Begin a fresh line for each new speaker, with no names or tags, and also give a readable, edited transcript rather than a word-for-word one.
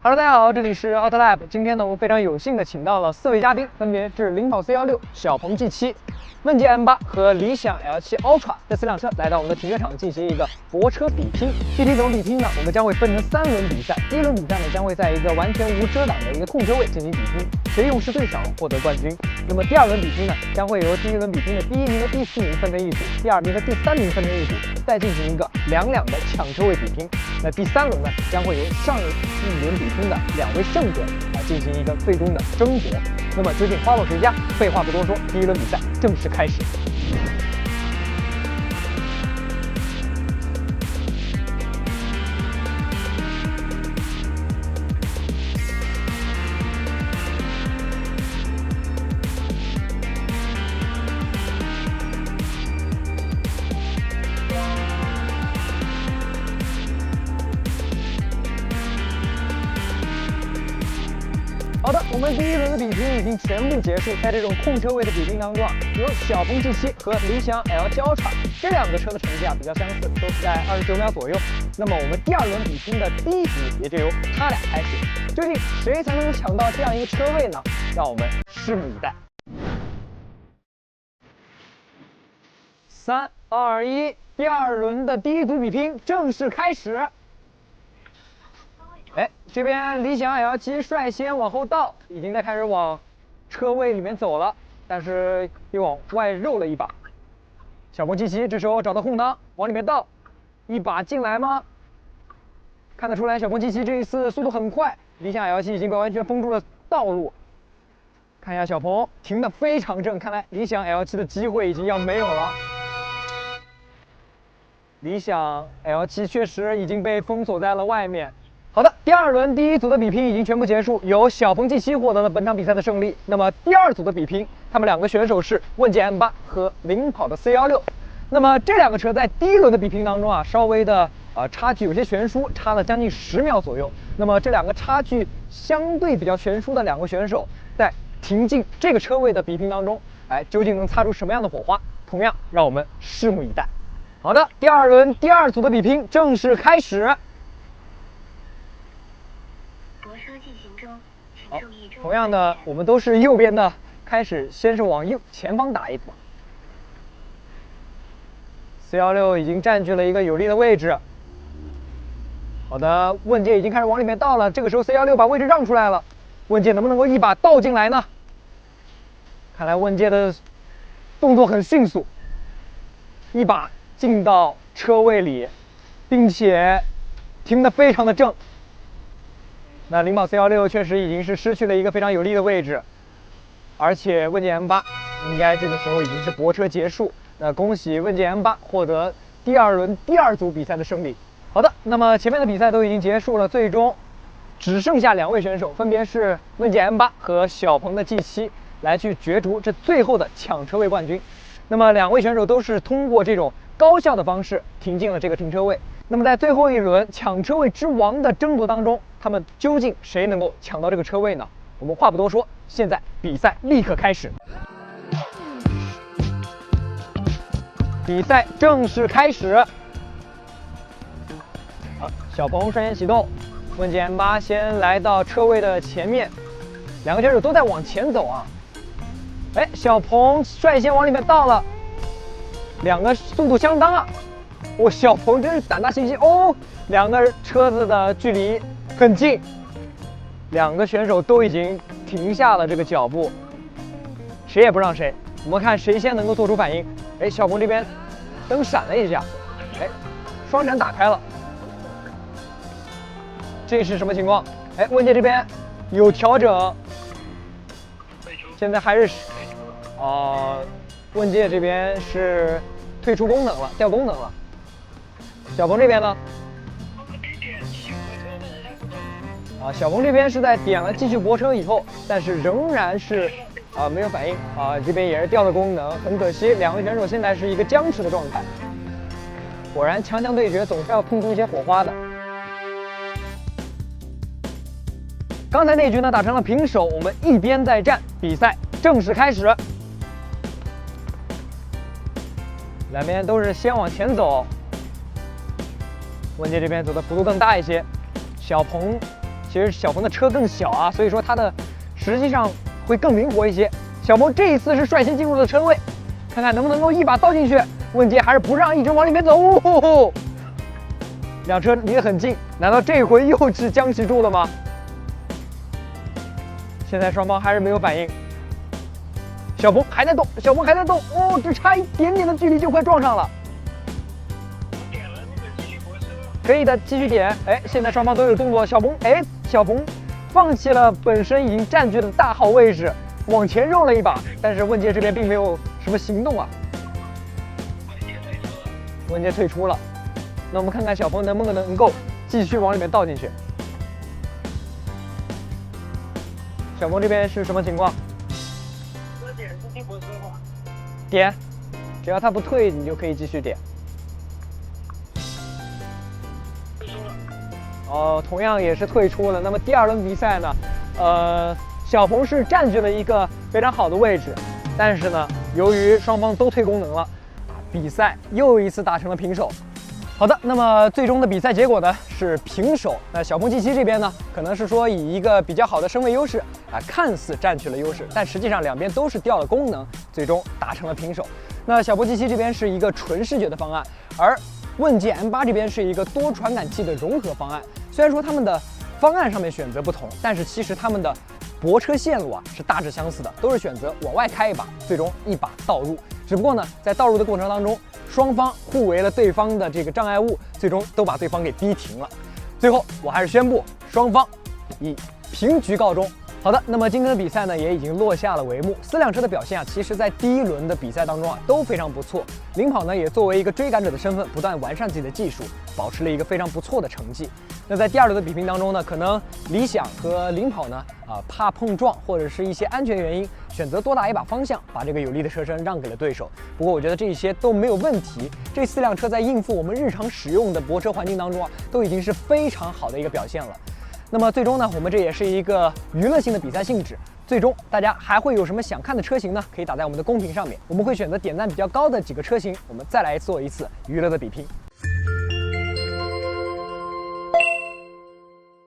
Hello， 大家好，这里是 AutoLab。今天呢，我们非常有幸的请到了4位嘉宾，分别是领跑 C16、小鹏 G7、问界 M8和理想 L7 Ultra 这4辆车来到我们的停车场进行一个泊车比拼。具体怎么比拼呢？我们将会分成3轮比赛。第一轮比赛呢，将会在一个完全无遮挡的一个控车位进行比拼，谁用时最少获得冠军。那么第2轮比拼呢，将会由第1轮比拼的第1名和第4名分为一组，第2名和第3名分为一组，再进行一个2-2的抢车位比拼。那第3轮呢，将会由上一轮比拼的2位胜者进行一个最终的争夺。那么究竟花落谁家？废话不多说，第1轮比赛正式开始。好的，我们第1轮的比拼已经全部结束。在这种控车位的比拼当中有小鹏 G7 和理想 L7 Ultra 这2个车的成绩比较相似，都是在29秒左右。那么我们第2轮比拼的第1局也就由他俩开始。究竟谁才能抢到这样一个车位呢？让我们拭目以待。3、2、1，第2轮的第1组比拼正式开始。这边理想 L7 率先往后倒，已经在开始往车位里面走了，但是又往外肉了一把。小鹏 G7 这时候找到空档，往里面倒，一把进来吗？看得出来，小鹏 G7 这一次速度很快，理想 L7 已经被完全封住了道路。看一下小鹏停得非常正，看来理想 L7 的机会已经要没有了。理想 L7 确实已经被封锁在了外面。好的，第2轮第1组的比拼已经全部结束，由小鹏 G7 获得了本场比赛的胜利。那么第2组的比拼，他们2个选手是问界 M8 和领跑的 C16。那么这2个车在第1轮的比拼当中稍微的差距有些悬殊，差了将近10秒左右。那么这2个差距相对比较悬殊的2个选手，在停进这个车位的比拼当中，究竟能擦出什么样的火花？同样让我们拭目以待。好的，第2轮第2组的比拼正式开始。好，同样的，我们都是右边的，开始先是往前方打一波。C16已经占据了一个有利的位置。好的，问界已经开始往里面倒了，这个时候 C16把位置让出来了，问界能不能够一把倒进来呢？看来问界的动作很迅速，一把进到车位里，并且停得非常的正。那领跑 C16确实已经是失去了一个非常有利的位置，而且问界 M8 应该这个时候已经是泊车结束。那恭喜问界 M8 获得第2轮第2组比赛的胜利。好的，那么前面的比赛都已经结束了，最终只剩下2位选手，分别是问界 M8 和小鹏的 G7 来去角逐这最后的抢车位冠军。那么2位选手都是通过这种高效的方式停进了这个停车位。那么在最后1轮抢车位之王的争夺当中，他们究竟谁能够抢到这个车位呢？我们话不多说，现在比赛立刻开始。比赛正式开始。好，小鹏率先启动，问界 M8 先来到车位的前面，2个选手都在往前走小鹏率先往里面倒了，2个速度相当小鹏真是胆大心细2个车子的距离很近，2个选手都已经停下了这个脚步，谁也不让谁。我们看谁先能够做出反应。小鹏这边灯闪了一下，双闪打开了，这是什么情况？问界这边有调整，现在还是问界这边是退出功能了，掉功能了。小鹏这边呢？小鹏这边是在点了继续泊车以后，但是仍然是没有反应这边也是掉了功能，很可惜，2位选手现在是一个僵持的状态。果然强强对决总是要碰出一些火花的。刚才那局呢打成了平手，我们一边再战，比赛正式开始。两边都是先往前走，问界这边走的幅度更大一些。小鹏其实小鹏的车更小啊，所以说它的实际上会更灵活一些。小鹏这一次是率先进入了车位，看看能不能够一把倒进去。问界还是不让，一直往里面走。两车离得很近，难道这回又是将其住了吗？现在双方还是没有反应。小鹏还在动，小鹏还在动，哦，只差一点点的距离就快撞上了。可以的，继续点。哎，现在双方都有动作。小鹏放弃了本身已经占据的大号位置，往前绕了一把，但是问界这边并没有什么行动啊。问界退出了，那我们看看小鹏能不能够继续往里面倒进去。小鹏这边是什么情况？点，只要他不退，你就可以继续点。同样也是退出了。那么第二轮比赛呢，小鹏是占据了一个非常好的位置，但是呢，由于双方都退功能了，比赛又一次打成了平手。好的，那么最终的比赛结果呢是平手。那小鹏 G7这边呢，可能是说以一个比较好的身位优势啊，看似占据了优势，但实际上两边都是掉了功能，最终打成了平手。那小鹏 G7这边是一个纯视觉的方案，而问界 M8这边是一个多传感器的融合方案。虽然说他们的方案上面选择不同，但是其实他们的泊车线路啊是大致相似的，都是选择往外开一把，最终一把倒入。只不过呢，在倒入的过程当中，双方互为了对方的这个障碍物，最终都把对方给逼停了。最后，我还是宣布双方以平局告终。好的，那么今天的比赛呢也已经落下了帷幕。四辆车的表现啊，其实在第一轮的比赛当中啊都非常不错。领跑呢也作为一个追赶者的身份，不断完善自己的技术，保持了一个非常不错的成绩。那在第二轮的比拼当中呢，可能理想和领跑呢怕碰撞或者是一些安全原因，选择多打一把方向，把这个有利的车身让给了对手。不过我觉得这些都没有问题，这四辆车在应付我们日常使用的泊车环境当中啊，都已经是非常好的一个表现了。那么最终呢，我们这也是一个娱乐性的比赛性质。最终大家还会有什么想看的车型呢？可以打在我们的公屏上面，我们会选择点赞比较高的几个车型，我们再来做一次娱乐的比拼。